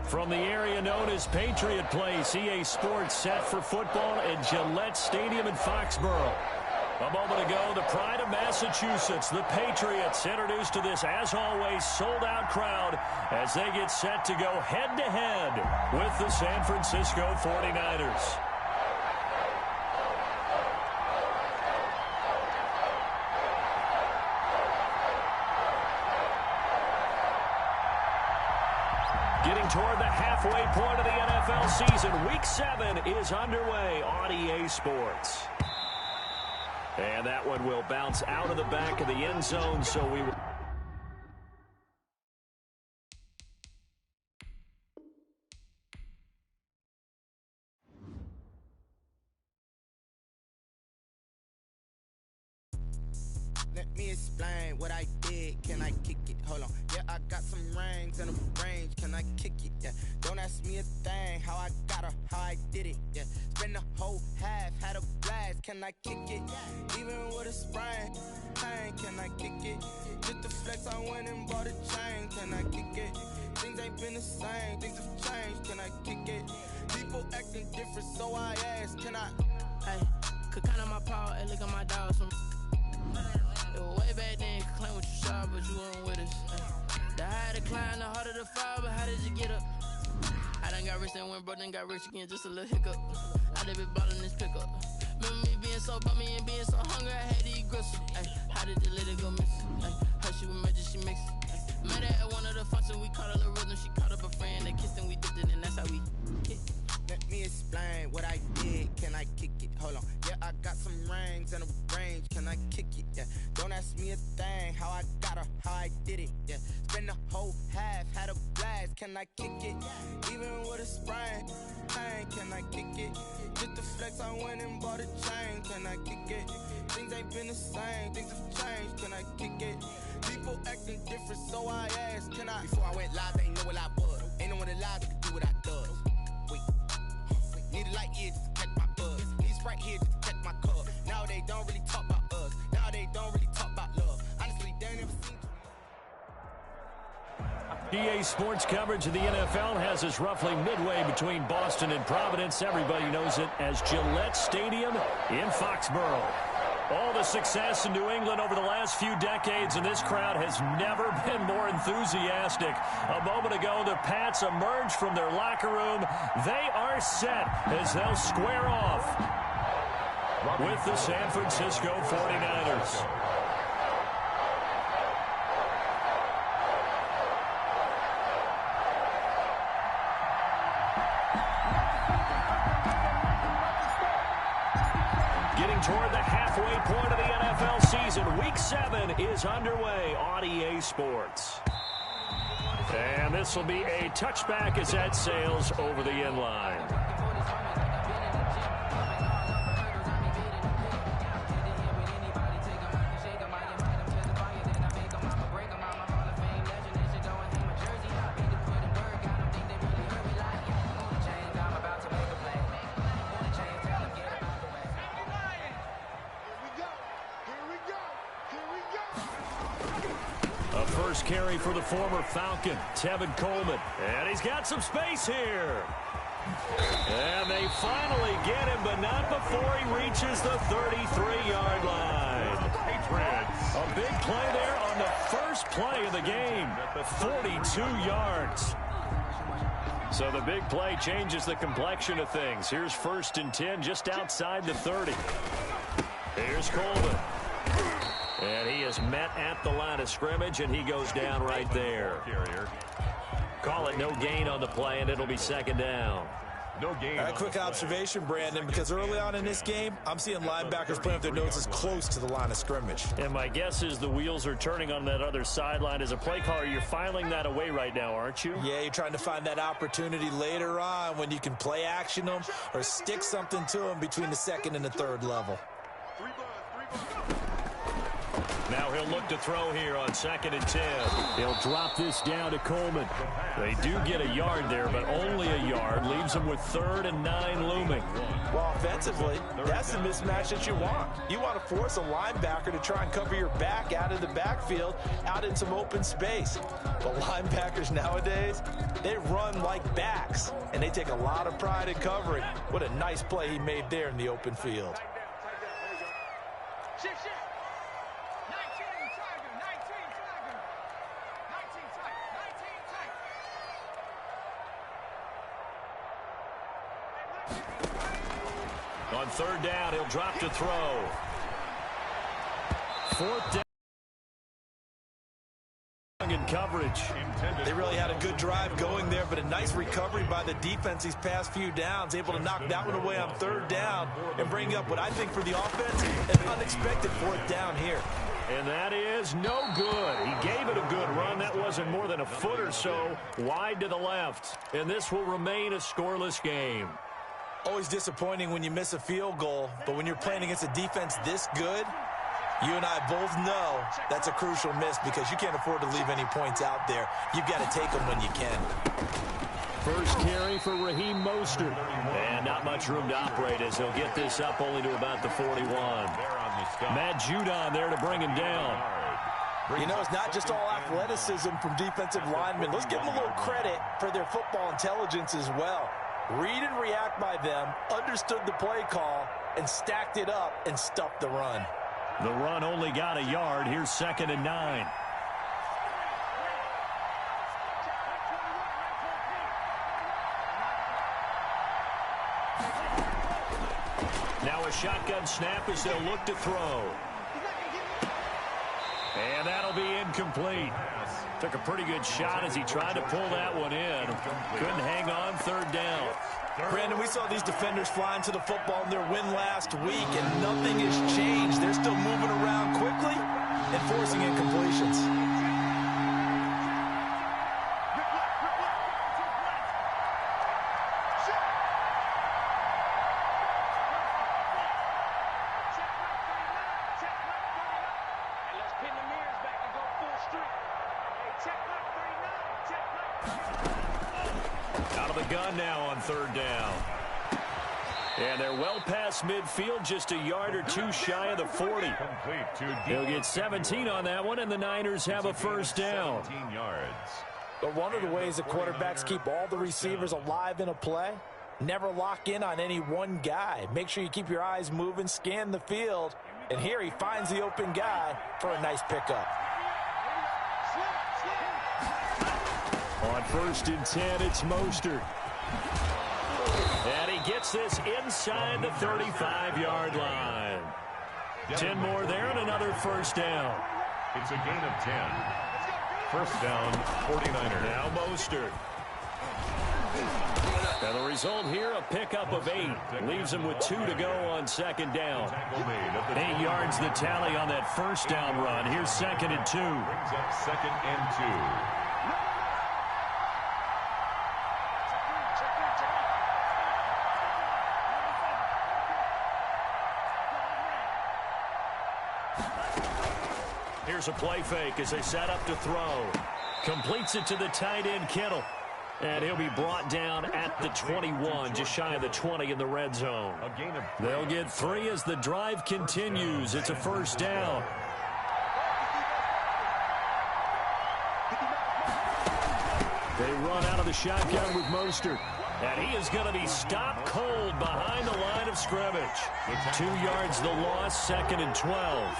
From the area known as Patriot Place, EA Sports set for football at Gillette Stadium in Foxborough. A moment ago, the pride of Massachusetts, the Patriots, introduced to this, as always, sold-out crowd as they get set to go head-to-head with the San Francisco 49ers. Getting toward the halfway point of the NFL season, Week 7 is underway on EA Sports. And that one will bounce out of the back of the end zone, so we will... Let me explain what I did. Can I kick it? Hold on. Yeah, I got some rings and a range. Can I kick it? Yeah. Don't ask me a thing. How I got her, how I did it. Yeah. Spend the whole half, had a blast. Can I kick it? Even with a sprain, pain. Can I kick it? Just the flex, I went and bought a chain. Can I kick it? Things ain't been the same. Things have changed. Can I kick it? People acting different, so I ask. Can I? Hey, could count on my power and look at my dogs from. It was way back then, could claim what you saw, but you weren't with us. The higher the climb, the harder the fall, but how did you get up? I done got rich and went broke, then got rich again, just a little hiccup. I done been ballin' this pickup. Remember me being so bummy and being so hungry, I had to eat gristle. How did the lady go miss? How she was magic, she mixed. Met her at one of the functions, we caught a little rhythm, she caught up a friend, they kissed and we dipped it, and that's how we hit. Let me explain what I did. Can I kick it? Hold on. Yeah, I got some rings and a range. Can I kick it? Yeah. Don't ask me a thing. How I got her, how I did it. Yeah. Spend the whole half, had a blast. Can I kick it? Even with a sprain, pain. Can I kick it? Just the flex, I went and bought a chain. Can I kick it? Things ain't been the same. Things have changed. Can I kick it? People acting different, so I asked. Can I? Before I went live, they ain't know what I was. Ain't no one alive that could do what I does. Wait. Need a light here just to catch my buzz. Need Sprite here just to catch my cup. Now they don't really talk about us. Now they don't really talk about love. Honestly, they ain't never seen. EA Sports coverage of the NFL has us roughly midway between Boston and Providence. Everybody knows it as Gillette Stadium in Foxborough. All the success in New England over the last few decades, and this crowd has never been more enthusiastic. A moment ago, the Pats emerged from their locker room. They are set as they'll square off with the San Francisco 49ers. Toward the halfway point of the NFL season, Week 7 is underway on EA Sports. And this will be a touchback as that sails over the end line. First carry for the former Falcon, Tevin Coleman. And he's got some space here. And they finally get him, but not before he reaches the 33-yard line. Patriots. A big play there on the first play of the game. 42 yards. So the big play changes the complexion of things. Here's 1st and 10 just outside the 30. Here's Coleman. And he is met at the line of scrimmage, and he goes down right there. Call it no gain on the play, and it'll be 2nd down. No gain. A quick observation, Brandon, because early on in this game, I'm seeing linebackers playing with their noses close to the line of scrimmage. And my guess is the wheels are turning on that other sideline. As a play caller, you're filing that away right now, aren't you? Yeah, you're trying to find that opportunity later on when you can play action them or stick something to them between the 2nd and the 3rd level. 3 balls. Now he'll look to throw here on 2nd and 10. He'll drop this down to Coleman. They do get a yard there, but only a yard. Leaves them with 3rd and 9 looming. Well, offensively, that's the mismatch that you want. You want to force a linebacker to try and cover your back out of the backfield, out in some open space. But linebackers nowadays, they run like backs, and they take a lot of pride in covering. What a nice play he made there in the open field. On 3rd down, he'll drop to throw. 4th down. In coverage. They really had a good drive going there, but a nice recovery by the defense these past few downs, able to knock that one away on 3rd down and bring up what I think for the offense, an unexpected 4th down here. And that is no good. He gave it a good run. That wasn't more than a foot or so wide to the left. And this will remain a scoreless game. Always disappointing when you miss a field goal, but when you're playing against a defense this good, you and I both know that's a crucial miss because you can't afford to leave any points out there. You've got to take them when you can. First carry for Raheem Mostert. And not much room to operate as he'll get this up only to about the 41. Matt Judon there to bring him down. You know, it's not just all athleticism from defensive linemen. Let's give them a little credit for their football intelligence as well. Read and react by them, understood the play call, and stacked it up and stuffed the run. The run only got a yard. Here's 2nd and 9. Now a shotgun snap as they'll look to throw. And that'll be incomplete. Took a pretty good shot as he tried to pull that one in. Couldn't hang on 3rd down. Brandon, we saw these defenders flying to the football in their win last week, and nothing has changed. They're still moving around quickly and forcing incompletions. Out of the gun now on 3rd down. And they're well past midfield, just a yard or two shy of the 40. They'll get 17 on that one, and the Niners have a 1st down. But one of the ways that quarterbacks keep all the receivers alive in a play, never lock in on any one guy. Make sure you keep your eyes moving, scan the field, and here he finds the open guy for a nice pickup. On 1st and 10, it's Mostert. And he gets this inside the 35-yard line. 10 more there and another 1st down. It's a gain of 10. 1st down, 49ers. Now Mostert. And the result here, a pickup of 8. Leaves him with 2 to go on 2nd down. 8 yards the tally on that 1st down run. Here's 2nd and 2. Brings up 2nd and 2. Here's a play fake as they set up to throw. Completes it to the tight end, Kittle. And he'll be brought down at the 21, just shy of the 20 in the red zone. They'll get 3 as the drive continues. It's a 1st down. They run out of the shotgun with Mostert. And he is going to be stopped cold behind the line of scrimmage. 2 yards the loss, 2nd and 12.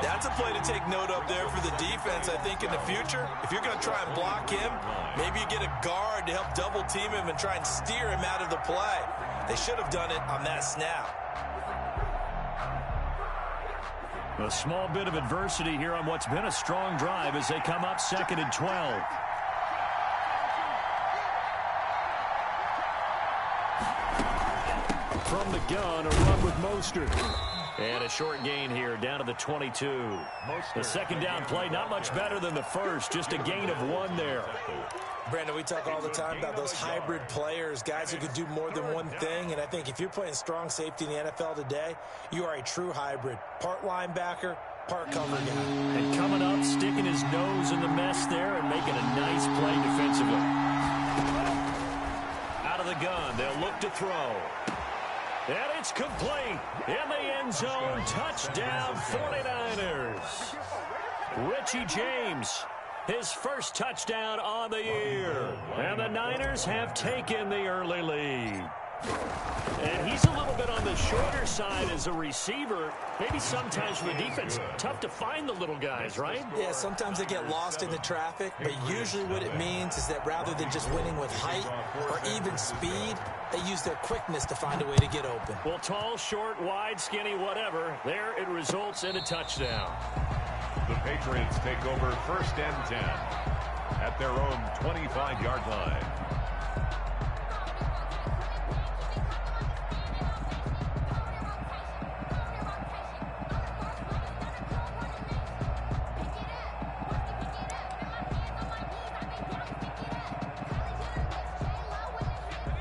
That's a play to take note of there for the defense, I think, in the future. If you're going to try and block him, maybe you get a guard to help double team him and try and steer him out of the play. They should have done it on that snap. A small bit of adversity here on what's been a strong drive as they come up 2nd and 12. From the gun, a run with Mostert. And a short gain here down to the 22. The 2nd down play, not much better than the first, just a gain of 1 there. Brandon, we talk all the time about those hybrid players, guys who could do more than one thing. And I think if you're playing strong safety in the NFL today, you are a true hybrid. Part linebacker, part cover guy. And coming up, sticking his nose in the mess there and making a nice play defensively. Out of the gun, they'll look to throw. And it's complete. In the end zone, touchdown 49ers. Richie James, his first touchdown on the year. And the Niners have taken the early lead. And he's a little bit on the shorter side as a receiver. Maybe sometimes for the defense, tough to find the little guys, right? Yeah, sometimes they get lost in the traffic, but usually what it means is that rather than just winning with height or even speed, they use their quickness to find a way to get open. Well, tall, short, wide, skinny, whatever, there it results in a touchdown. The Patriots take over 1st and 10 at their own 25-yard line.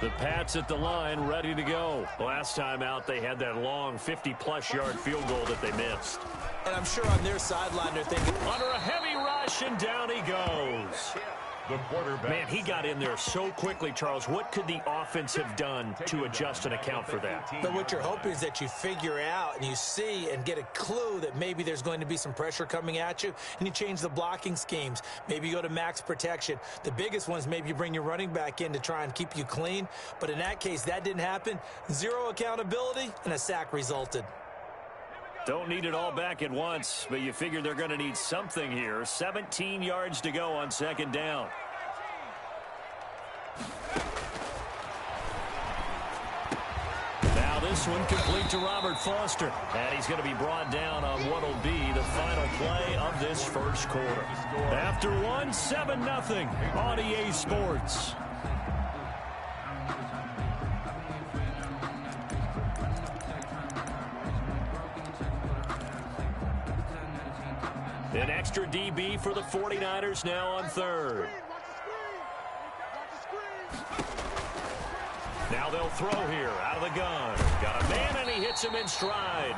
The Pats at the line, ready to go. Last time out, they had that long 50-plus yard field goal that they missed. And I'm sure on their sideline they're thinking, under a heavy rush, and down he goes. The quarterback. Man, he got in there so quickly, Charles. What could the offense have done to adjust and account for that? But what you're hoping is that you figure out and you see and get a clue that maybe there's going to be some pressure coming at you, and you change the blocking schemes. Maybe you go to max protection. The biggest one is maybe you bring your running back in to try and keep you clean. But in that case, that didn't happen. Zero accountability, and a sack resulted. Don't need it all back at once, but you figure they're going to need something here. 17 yards to go on 2nd down. Now this one complete to Robert Foster. And he's going to be brought down on what will be the final play of this first quarter. After one, 7-0 on EA Sports. An extra DB for the 49ers now on 3rd. Now they'll throw here out of the gun. Got a man, and he hits him in stride.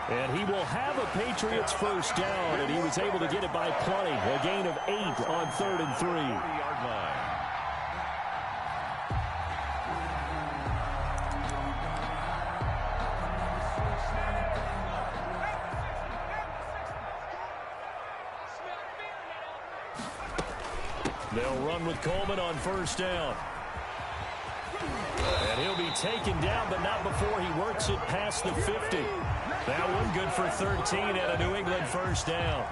And he will have a Patriots first down, and he was able to get it by plenty. A gain of 8 on 3rd and 3. 40-yard line. They'll run with Coleman on 1st down. And he'll be taken down, but not before he works it past the 50. That one good for 13 at a New England first down.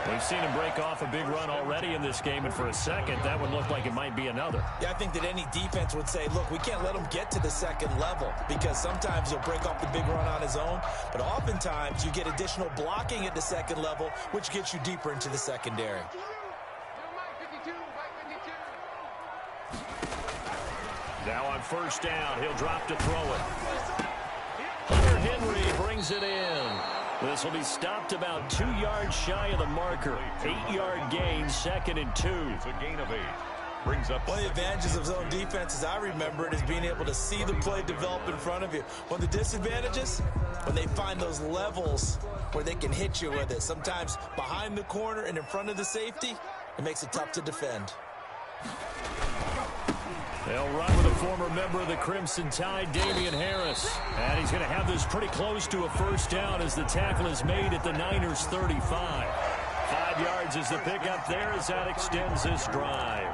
We've seen him break off a big run already in this game, and for a second, that one looked like it might be another. Yeah, I think that any defense would say, look, we can't let him get to the 2nd level, because sometimes he'll break off the big run on his own, but oftentimes you get additional blocking at the 2nd level, which gets you deeper into the secondary. Now on 1st down, he'll drop to throw it. Hunter Henry brings it in. This will be stopped about 2 yards shy of the marker. 8-yard gain, 2nd and 2. It's a gain of 8. Brings up one of the advantages of zone defense, as I remember it, is being able to see the play develop in front of you. One of the disadvantages, when they find those levels where they can hit you with it. Sometimes behind the corner and in front of the safety, it makes it tough to defend. They'll run with a former member of the Crimson Tide, Damian Harris. And he's going to have this pretty close to a first down as the tackle is made at the Niners' 35. 5 yards is the pickup there as that extends this drive.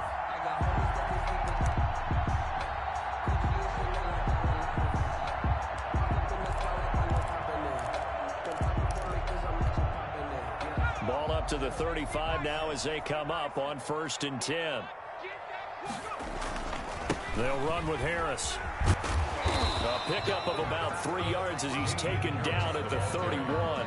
Ball up to the 35 now as they come up on 1st and 10. They'll run with Harris. A pickup of about 3 yards as he's taken down at the 31.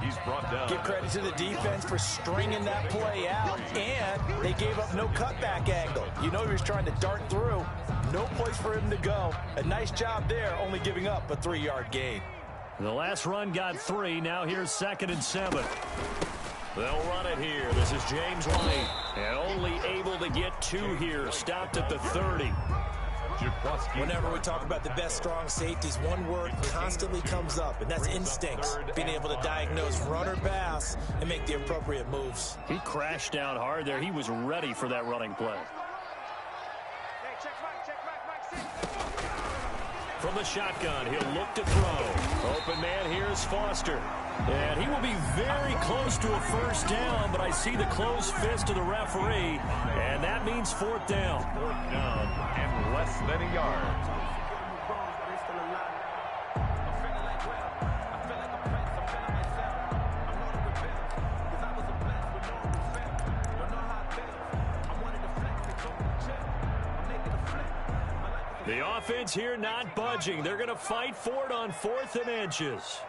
He's brought down. Give credit to the defense for stringing that play out, and they gave up no cutback angle. You know he was trying to dart through. No place for him to go. A nice job there, only giving up a 3-yard gain. The last run got 3. Now here's 2nd and 7. They'll run it here. This is James White. And only able to get 2 here. Stopped at the 30. Whenever we talk about the best strong safeties, one word constantly comes up, and that's instincts. Being able to diagnose run or pass and make the appropriate moves. He crashed down hard there. He was ready for that running play. From the shotgun, he'll look to throw. Open man, here's Foster. And he will be very close to a first down, but I see the closed fist of the referee, and that means fourth down. Fourth down and less than a yard. The offense here not budging. They're going to fight for it on 4th and inches.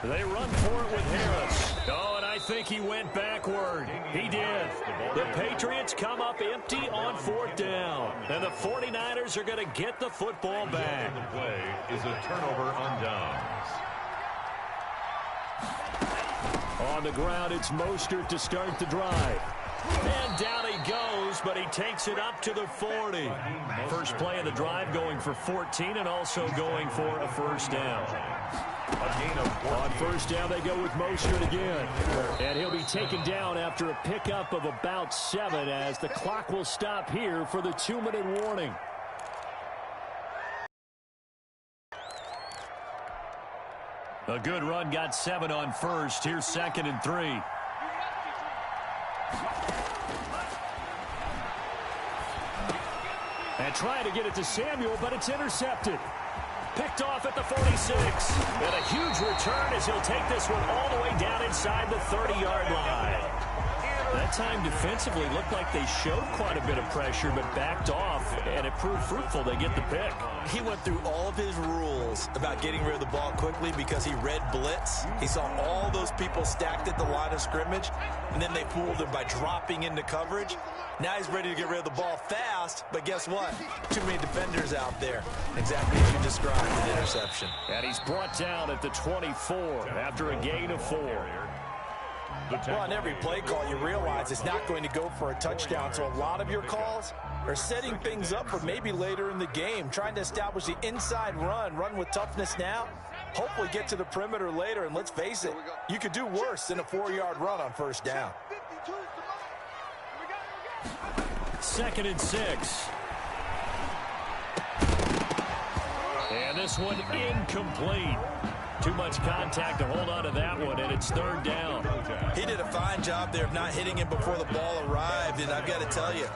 They run for it with Harris. Oh, and I think he went backward. He did. The Patriots come up empty on 4th down. And the 49ers are going to get the football back. The play is a turnover on downs. On the ground, it's Mostert to start the drive. And down he goes, but he takes it up to the 40. First play of the drive going for 14 and also going for a first down. On first down, they go with Mostert again. And he'll be taken down after a pickup of about 7 as the clock will stop here for the 2-minute warning. A good run got 7 on first. Here's 2nd and 3. And trying to get it to Samuel, but it's intercepted. Picked off at the 46. And a huge return as he'll take this one all the way down inside the 30-yard line. That time defensively looked like they showed quite a bit of pressure, but backed off, and it proved fruitful. They get the pick. He went through all of his rules about getting rid of the ball quickly because he read blitz. He saw all those people stacked at the line of scrimmage, and then they fooled him by dropping into coverage. Now he's ready to get rid of the ball fast, but guess what? Too many defenders out there. Exactly as you described, an interception. And he's brought down at the 24 after a gain of 4. Well, on every play call, you realize it's not going to go for a touchdown, so a lot of your calls are setting things up for maybe later in the game, trying to establish the inside run with toughness now, hopefully get to the perimeter later, and let's face it, you could do worse than a 4-yard run on first down. 2nd and 6. And this one incomplete. Too much contact to hold on to that one, and it's 3rd down. He did a fine job there of not hitting him before the ball arrived, and I've got to tell you,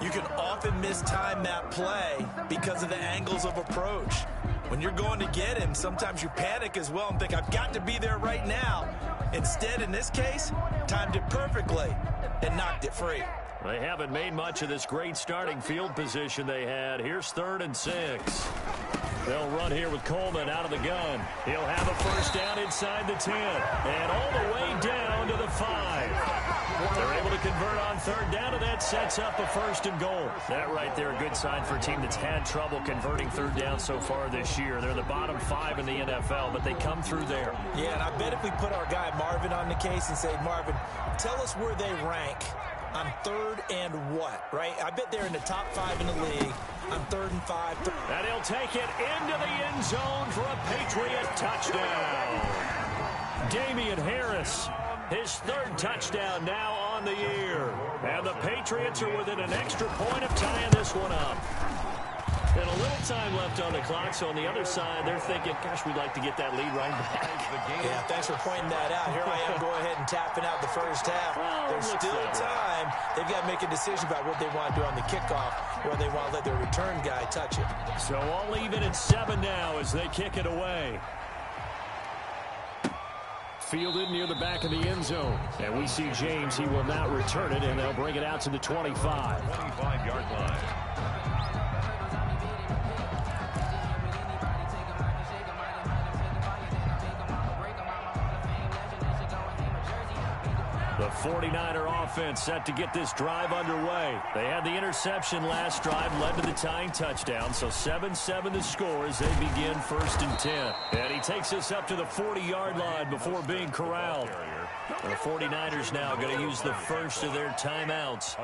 you can often mistime that play because of the angles of approach. When you're going to get him, sometimes you panic as well and think, I've got to be there right now. Instead, in this case, timed it perfectly and knocked it free. They haven't made much of this great starting field position they had. Here's 3rd and 6. They'll run here with Coleman out of the gun. He'll have a first down inside the 10. And all the way down to the 5. They're able to convert on 3rd down, and that sets up a 1st and goal. That right there, a good sign for a team that's had trouble converting 3rd down so far this year. They're the bottom 5 in the NFL, but they come through there. Yeah, and I bet if we put our guy Marvin on the case and say, Marvin, tell us where they rank on 3rd and what, right? I bet they're in the top 5 in the league on 3rd and 5. And he'll take it into the end zone for a Patriot touchdown. Damian Harris, his 3rd touchdown now on the year. And the Patriots are within an extra point of tying this one up. And a little time left on the clock, so on the other side, they're thinking, gosh, we'd like to get that lead right back. Yeah, thanks for pointing that out. Here I am going ahead and tapping out the first half. There's still time. They've got to make a decision about what they want to do on the kickoff, or they want to let their return guy touch it. So all even at 7 now as they kick it away. Fielded near the back of the end zone. And we see James. He will not return it, and they'll bring it out to the 25. 25-yard line. The 49er offense set to get this drive underway. They had the interception last drive, led to the tying touchdown, so 7-7 to score as they begin 1st and 10. And he takes us up to the 40-yard line before being corralled. The 49ers now going to use the first of their timeouts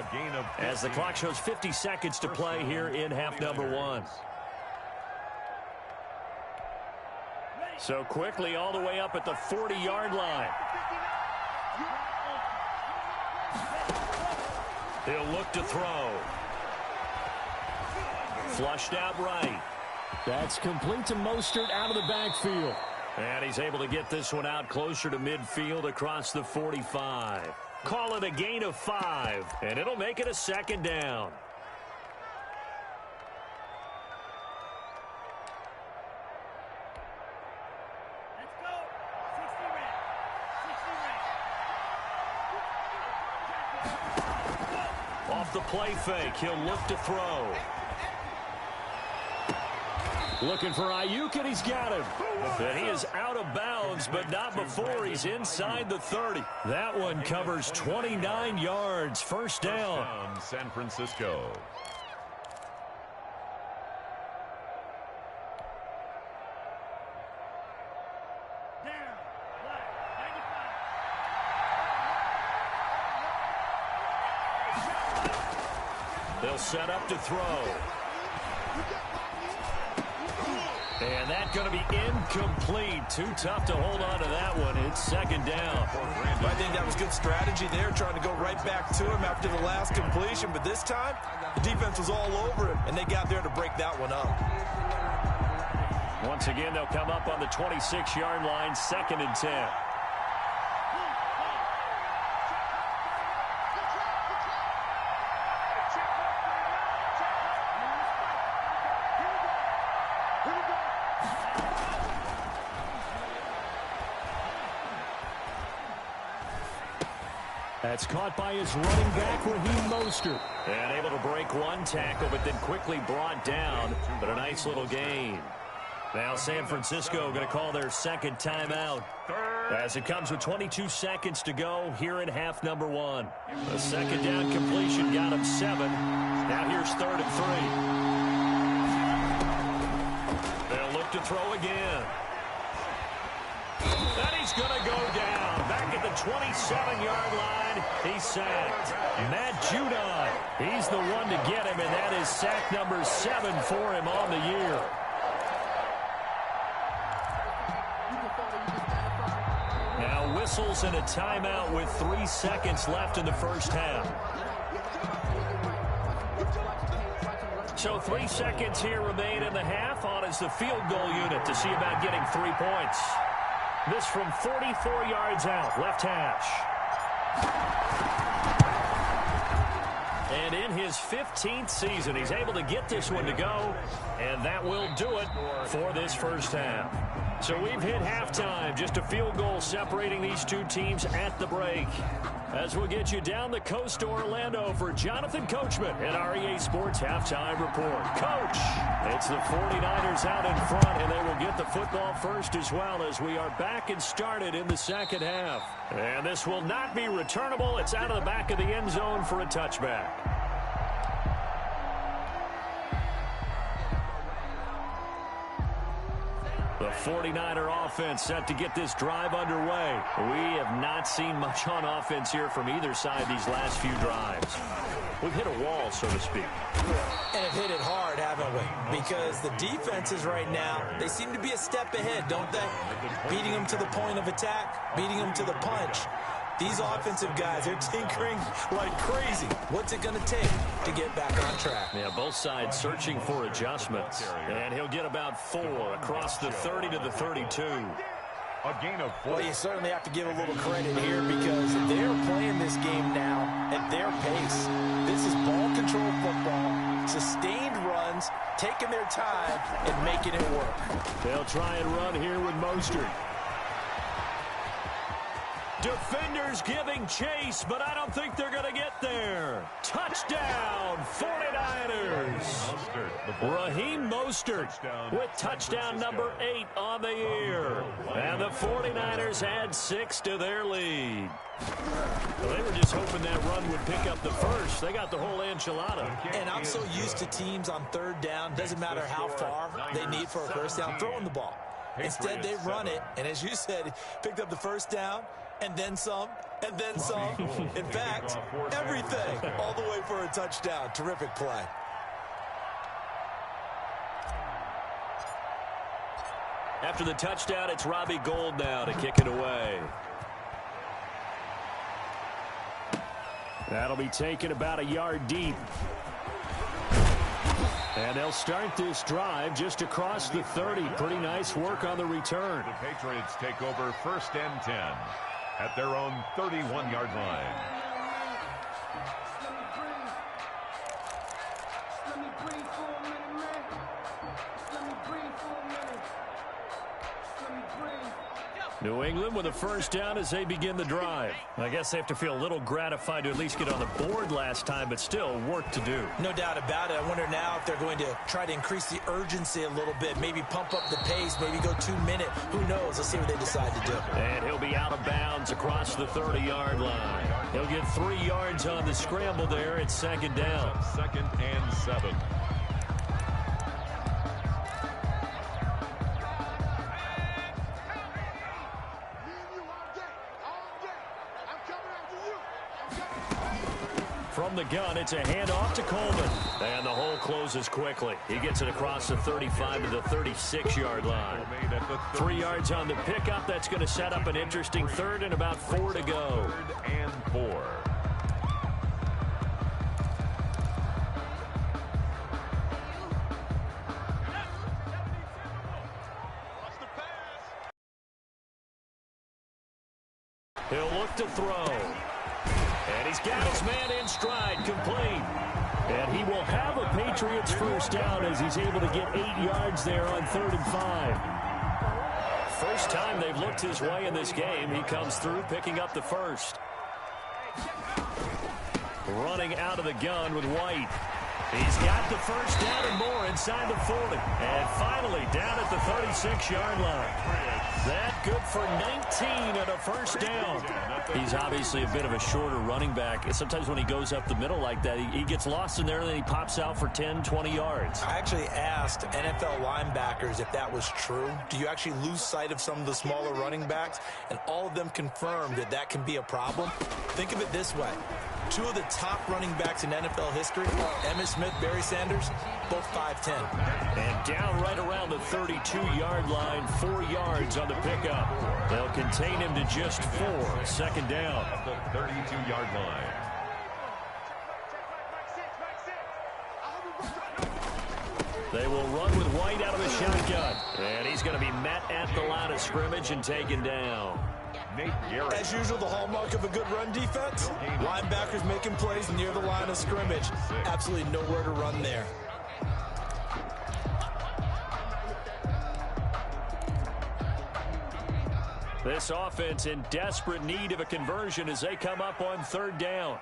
as the clock shows 50 seconds to play here in half number 1. So quickly all the way up at the 40-yard line. He'll look to throw. Flushed out right. That's complete to Mostert out of the backfield. And he's able to get this one out closer to midfield across the 45. Call it a gain of 5, and it'll make it a second down. Off the play fake, he'll look to throw. Looking for Ayuk, and he's got him. And he is out of bounds, but not before he's inside the 30. That one covers 29 yards. First down. San Francisco. They'll set up to throw. And that's going to be incomplete. Too tough to hold on to that one. It's second down. I think that was good strategy there, trying to go right back to him after the last completion. But this time, the defense was all over him, and they got there to break that one up. Once again, they'll come up on the 26-yard line, 2nd and 10. That's caught by his running back, Raheem Mostert. And able to break one tackle, but then quickly brought down. But a nice little gain. Now San Francisco going to call their second timeout as it comes with 22 seconds to go here in half number 1. The second down completion got him 7. Now here's 3rd and 3. They'll look to throw again. And he's going to go down. Back at the 27-yard line, he's sacked. Matt Judon, he's the one to get him, and that is sack number 7 for him on the year. Now whistles and a timeout with 3 seconds left in the first half. So 3 seconds here remain in the half. On is the field goal unit to see about getting 3 points. This from 44 yards out, left hash. And in his 15th season, he's able to get this one to go, and that will do it for this first half. So we've hit halftime, just a field goal separating these two teams at the break. As we'll get you down the coast to Orlando for Jonathan Coachman and our EA Sports Halftime Report. Coach, it's the 49ers out in front, and they will get the football first as well as we are back and started in the second half. And this will not be returnable. It's out of the back of the end zone for a touchback. The 49er offense set to get this drive underway. We have not seen much on offense here from either side these last few drives. We've hit a wall, so to speak. And have hit it hard, haven't we? Because the defenses right now, they seem to be a step ahead, don't they? Beating them to the point of attack, beating them to the punch. These offensive guys, they're tinkering like crazy. What's it going to take to get back on track? Yeah, both sides searching for adjustments. And he'll get about 4 across the 30 to the 32. A gain of 4. Well, you certainly have to give a little credit here because they're playing this game now at their pace. This is ball control football, sustained runs, taking their time and making it work. They'll try and run here with Mostert. Defenders giving chase, but I don't think they're going to get there. Touchdown, 49ers. Raheem Mostert with touchdown number 8 on the year. And the 49ers add 6 to their lead. Well, they were just hoping that run would pick up the first. They got the whole enchilada. And I'm so used to teams on 3rd down, doesn't matter how far they need for a first down, throwing the ball. Instead, they run it, and as you said, picked up the first down, and then some, and then some. In fact, everything, all the way for a touchdown. Terrific play. After the touchdown, it's Robbie Gould now to kick it away. That'll be taken about a yard deep. And they'll start this drive just across the 30. Pretty nice work on the return. The Patriots take over 1st and 10 at their own 31-yard line. New England with a first down as they begin the drive. I guess they have to feel a little gratified to at least get on the board last time, but still work to do. No doubt about it. I wonder now if they're going to try to increase the urgency a little bit, maybe pump up the pace, maybe go 2-minute. Who knows? Let's see what they decide to do. And he'll be out of bounds across the 30-yard line. He'll get 3 yards on the scramble there. It's 2nd down. 2nd and 7. From the gun, it's a handoff to Coleman. And the hole closes quickly. He gets it across the 35 to the 36-yard line. 3 yards on the pickup. That's going to set up an interesting 3rd and about 4 to go. 3rd and 4. He'll look to throw. And he's got his man in stride, complete. And he will have a Patriots first down as he's able to get 8 yards there on 3rd and 5. First time they've looked his way in this game. He comes through, picking up the first. Running out of the gun with White. He's got the first down and more inside the 40. And finally down at the 36-yard line. That good for 19 and a first down. He's obviously a bit of a shorter running back. Sometimes when he goes up the middle like that, he gets lost in there and then he pops out for 10, 20 yards. I actually asked NFL linebackers if that was true. Do you actually lose sight of some of the smaller running backs? And all of them confirmed that that can be a problem. Think of it this way. 2 of the top running backs in NFL history, Emmitt Smith, Barry Sanders, both 5'10". And down right around the 32-yard line, 4 yards on the pickup. They'll contain him to just 4. 2nd down. At the 32-yard line. They will run with White out of the shotgun. And he's going to be met at the line of scrimmage and taken down. As usual, the hallmark of a good run defense, linebackers making plays near the line of scrimmage. Absolutely nowhere to run there. This offense in desperate need of a conversion as they come up on 3rd down.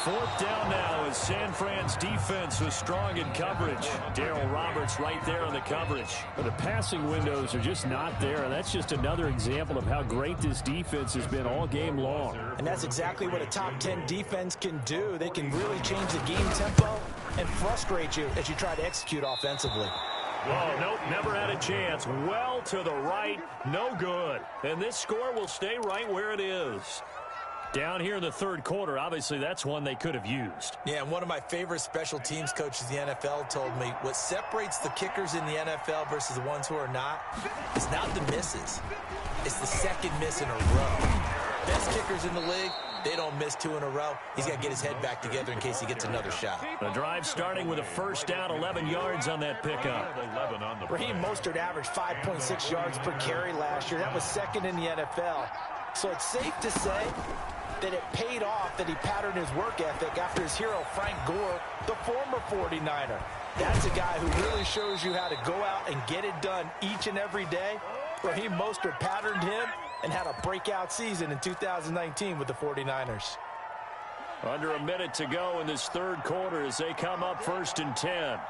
Fourth down now as San Fran's defense was strong in coverage. Darryl Roberts right there on the coverage. But the passing windows are just not there, and that's just another example of how great this defense has been all game long. And that's exactly what a top 10 defense can do. They can really change the game tempo and frustrate you as you try to execute offensively. Oh, nope, never had a chance. Well to the right, no good. And this score will stay right where it is. Down here in the 3rd quarter, obviously that's one they could have used. Yeah, and one of my favorite special teams coaches in the NFL told me what separates the kickers in the NFL versus the ones who are not is not the misses. It's the 2nd miss in a row. Best kickers in the league, they don't miss 2 in a row. He's got to get his head back together in case he gets another shot. The drive starting with a first down, 11 yards on that pickup. Raheem Mostert averaged 5.6 yards per carry last year. That was 2nd in the NFL. So it's safe to say that it paid off that he patterned his work ethic after his hero Frank Gore, the former 49er. That's a guy who really shows you how to go out and get it done each and every day. Raheem Mostert patterned him and had a breakout season in 2019 with the 49ers. Under a minute to go in this 3rd quarter as they come up 1st and 10.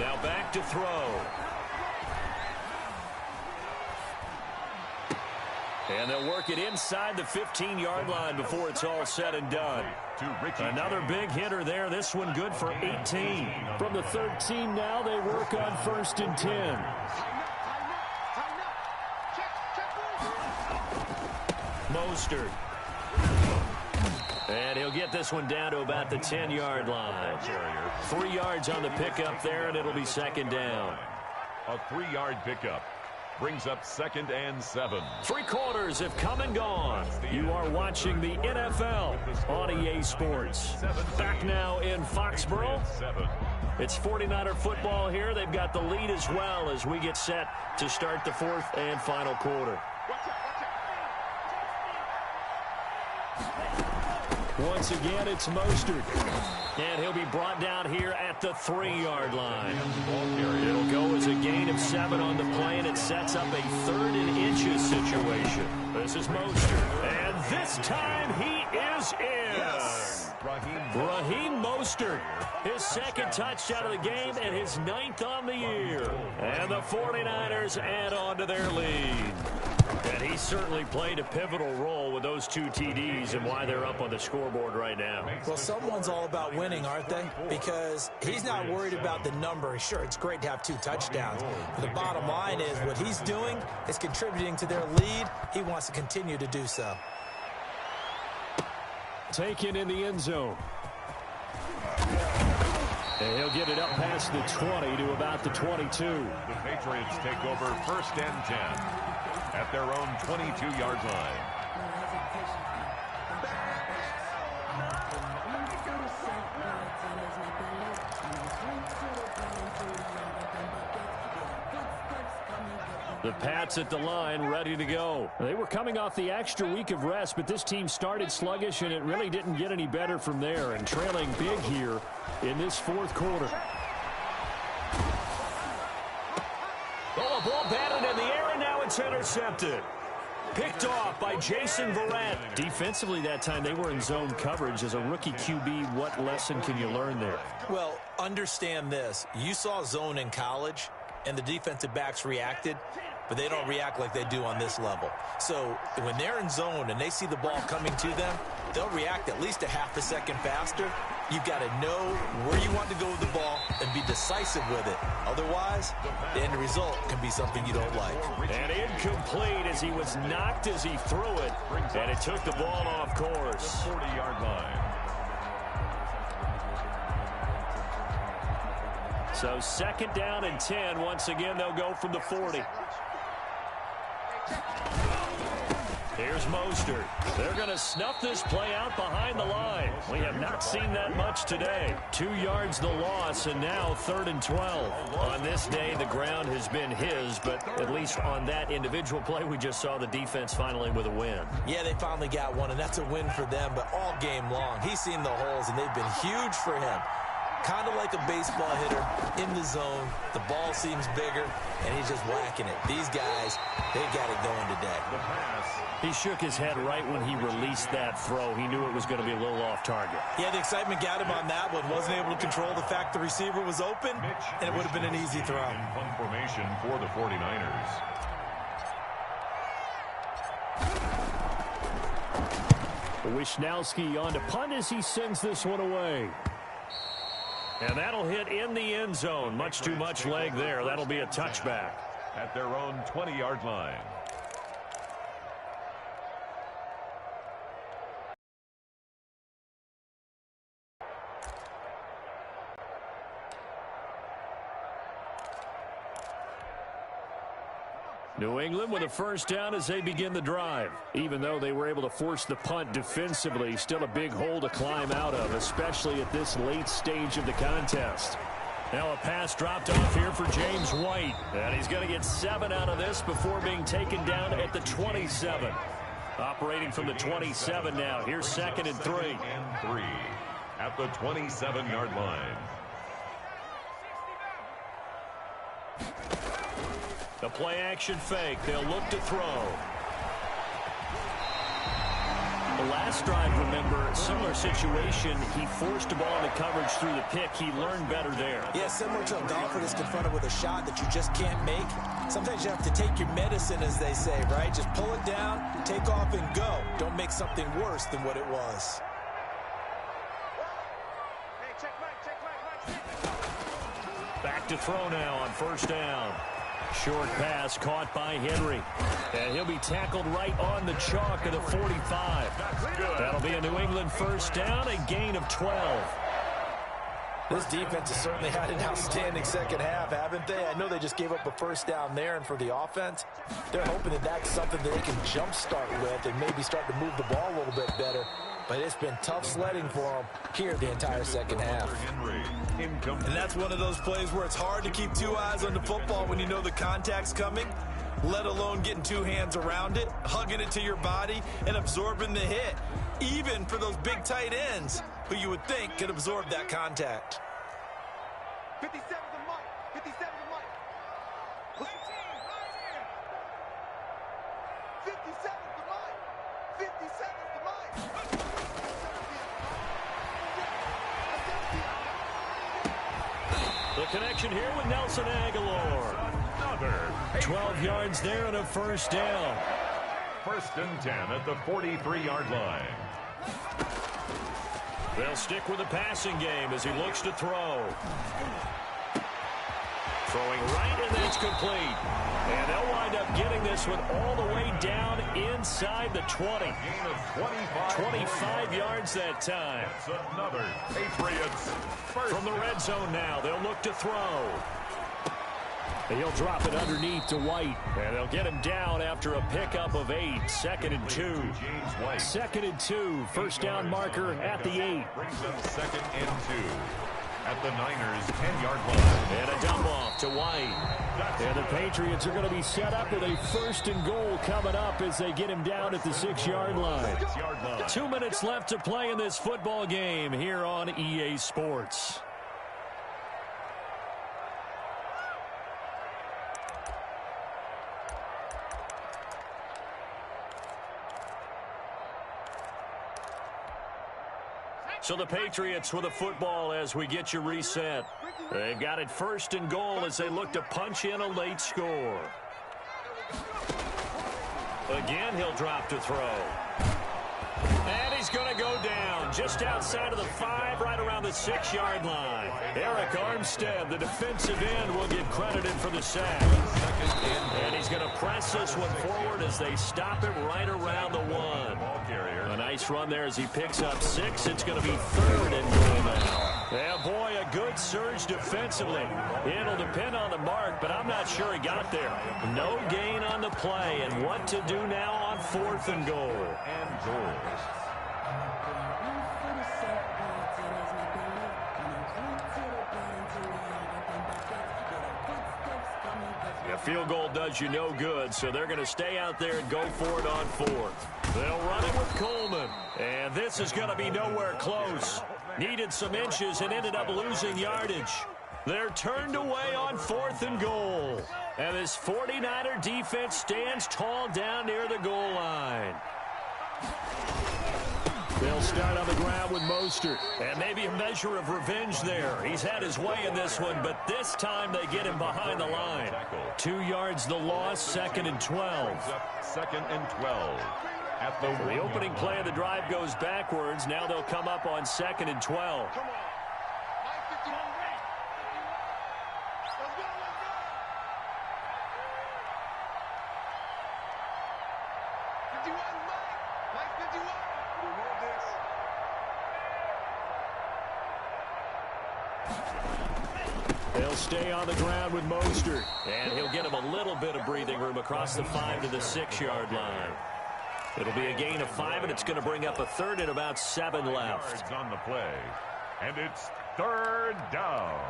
Now back to throw. And they'll work it inside the 15-yard line before it's all said and done. Another big hitter there. This one good for 18. From the 13 now, they work on 1st and 10. Mostert. And he'll get this one down to about the 10-yard line. 3 yards on the pickup there, and it'll be 2nd down. A 3-yard pickup brings up 2nd and 7. 3 quarters have come and gone. You are watching the NFL on EA Sports. Back now in Foxborough. It's 49er football here. They've got the lead as well as we get set to start the 4th and final quarter. Once again, it's Mostert. And he'll be brought down here at the 3-yard line. It'll go as a gain of 7 on the play, and it sets up a 3rd and inches situation. This is Mostert. And this time he is in. Yes. Raheem Mostert. His 2nd touchdown of the game and his 9th on the year. And the 49ers add on to their lead. And he certainly played a pivotal role with those 2 TDs and why they're up on the scoreboard right now. Well, someone's all about winning, aren't they? Because he's not worried about the number. Sure, it's great to have 2 touchdowns. But the bottom line is what he's doing is contributing to their lead. He wants to continue to do so. Taken in the end zone. And he'll get it up past the 20 to about the 22. The Patriots take over 1st and 10 at their own 22-yard line. The Pats at the line, ready to go. They were coming off the extra week of rest, but this team started sluggish, and it really didn't get any better from there, and trailing big here in this 4th quarter. Oh, a ball batted in the air, and now it's intercepted. Picked off by Jason Verrett. Defensively that time, they were in zone coverage. As a rookie QB, what lesson can you learn there? Well, understand this. You saw zone in college, and the defensive backs reacted, but they don't react like they do on this level. So when they're in zone and they see the ball coming to them, they'll react at least a half a second faster. You've got to know where you want to go with the ball and be decisive with it. Otherwise, the end result can be something you don't like. And incomplete as he was knocked as he threw it, and it took the ball off course. 40-yard line. So 2nd down and 10. Once again, they'll go from the 40. Here's Mostert. They're going to snuff this play out behind the line. We have not seen that much today. 2 yards the loss, and now 3rd and 12. On this day, the ground has been his, but at least on that individual play, we just saw the defense finally with a win. Yeah, they finally got one, and that's a win for them, but all game long, he's seen the holes, and they've been huge for him. Kind of like a baseball hitter in the zone. The ball seems bigger, and he's just whacking it. These guys, they got it going today. The pass. He shook his head right when he released that throw. He knew it was going to be a little off target. Yeah, the excitement got him on that one. Wasn't able to control the fact the receiver was open, and it would have been an easy throw. In punt formation for the 49ers. Wishnowski on to punt as he sends this one away. And that'll hit in the end zone. Much too much leg there. That'll be a touchback. At their own 20-yard line. New England with a 1st down as they begin the drive. Even though they were able to force the punt defensively, still a big hole to climb out of, especially at this late stage of the contest. Now a pass dropped off here for James White. And he's going to get 7 out of this before being taken down at the 27. Operating from the 27 now. Here's 2nd and 3. At the 27-yard line. The play action fake. They'll look to throw. last drive, remember, similar situation. He forced a ball into coverage through the pick. He learned better there. Yeah, similar to a golfer that's confronted with a shot that you just can't make. Sometimes you have to take your medicine, as they say, right? Just pull it down, take off, and go. Don't make something worse than what it was. Back to throw now on first down. Short pass caught by Henry. And he'll be tackled right on the chalk of the 45. That'll be a New England first down, a gain of 12. This defense has certainly had an outstanding second half, haven't they? I know they just gave up a first down there, and for the offense, they're hoping that that's something that they can jumpstart with and maybe start to move the ball a little bit better. But it's been tough sledding for them here the entire second half. And that's one of those plays where it's hard to keep two eyes on the football when you know the contact's coming, let alone getting two hands around it, hugging it to your body, and absorbing the hit, even for those big tight ends who you would think could absorb that contact. 57 to Mike. 57 to Mike. 57 to Mike. 57 to Mike. The connection here with Nelson Aguilar. 12 yards there and a first down. First and 10 at the 43-yard line. They'll stick with the passing game as he looks to throw. Throwing right, and that's complete. And they'll wind up getting this one all the way down inside the 20. Gain of 25 yards that time. That's another Patriots first. From the red zone now, they'll look to throw. He'll drop it underneath to White. And they'll get him down after a pickup of 8. Second and 2. Second and 2. First down marker at the 8. Brings them second and 2 at the Niners' 10-yard line. And a dump off to White. And the Patriots are going to be set up with a first and goal coming up as they get him down at the 6-yard line. 2 minutes left to play in this football game here on EA Sports. So the Patriots with a football as we get you reset. They've got it first and goal as they look to punch in a late score. Again, he'll drop to throw. And he's going to go down just outside of the 5, right around the 6-yard line. Eric Armstead, the defensive end, will get credited for the sack. And he's going to press this one forward as they stop it right around the 1. A nice run there as he picks up 6. It's going to be third and goal now. Yeah, boy, a good surge defensively. It'll depend on the mark, but I'm not sure he got there. No gain on the play, and what to do now on 4th and goal. A field goal does you no good, so they're going to stay out there and go for it on 4th. They'll run it with Coleman, and this is going to be nowhere close. Needed some inches and ended up losing yardage. They're turned away on 4th and goal. And this 49er defense stands tall down near the goal line. They'll start on the ground with Mostert. And maybe a measure of revenge there. He's had his way in this one, but this time they get him behind the line. 2 yards the loss, second and 12. Second and 12. At the opening play of the drive goes backwards. Now they'll come up on second and 12. They'll stay on the ground with Mostert. And he'll get him a little bit of breathing room across the 5 to the 6-yard line. It'll be a gain of 5, and it's going to bring up a third and about 7 left. On the play, and it's third down.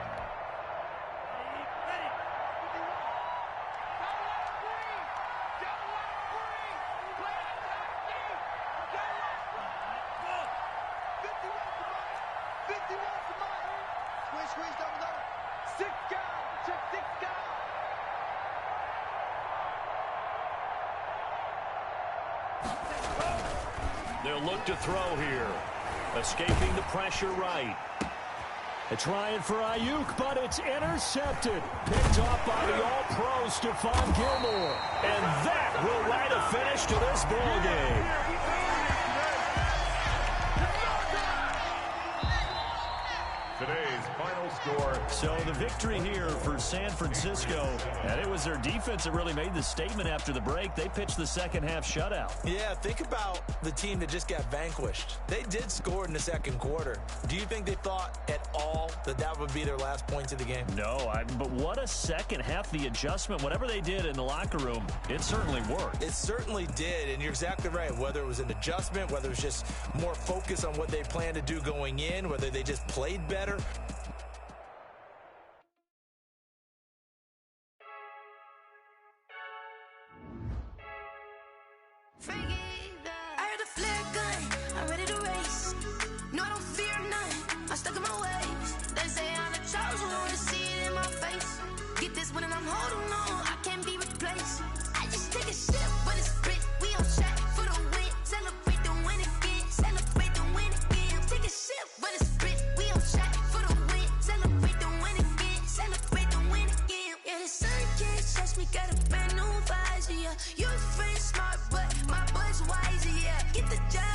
They'll look to throw here. Escaping the pressure right. They're trying for Ayuk, but it's intercepted. Picked off by the All-Pro Stephon Gilmore. And that will write a finish to this ball game. Today's final score. So the victory here for San Francisco, and it was their defense that really made the statement after the break. They pitched the second half shutout. Yeah, think about the team that just got vanquished. They did score in the second quarter. Do you think they thought at all that that would be their last points of the game? No, but what a second half. The adjustment, whatever they did in the locker room, it certainly worked. It certainly did, and you're exactly right. Whether it was an adjustment, whether it was just more focus on what they planned to do going in, whether they just played better. I heard a flare gun, I'm ready to race. No, I don't fear none, I'm stuck in my ways. They say I'm the chosen one, see it in my face. Get this one and I'm holding on, I can't be replaced. I just take a sip, but it's grit. We on shot for the win, celebrate the win again, celebrate the win again. Take a sip, but it's grit. We on shot for the win, celebrate the win again, celebrate the win again. Yeah, the sun can't touch me, got a brand new visor, yeah. Your friend smart, but my bud's wiser, yeah. Get the job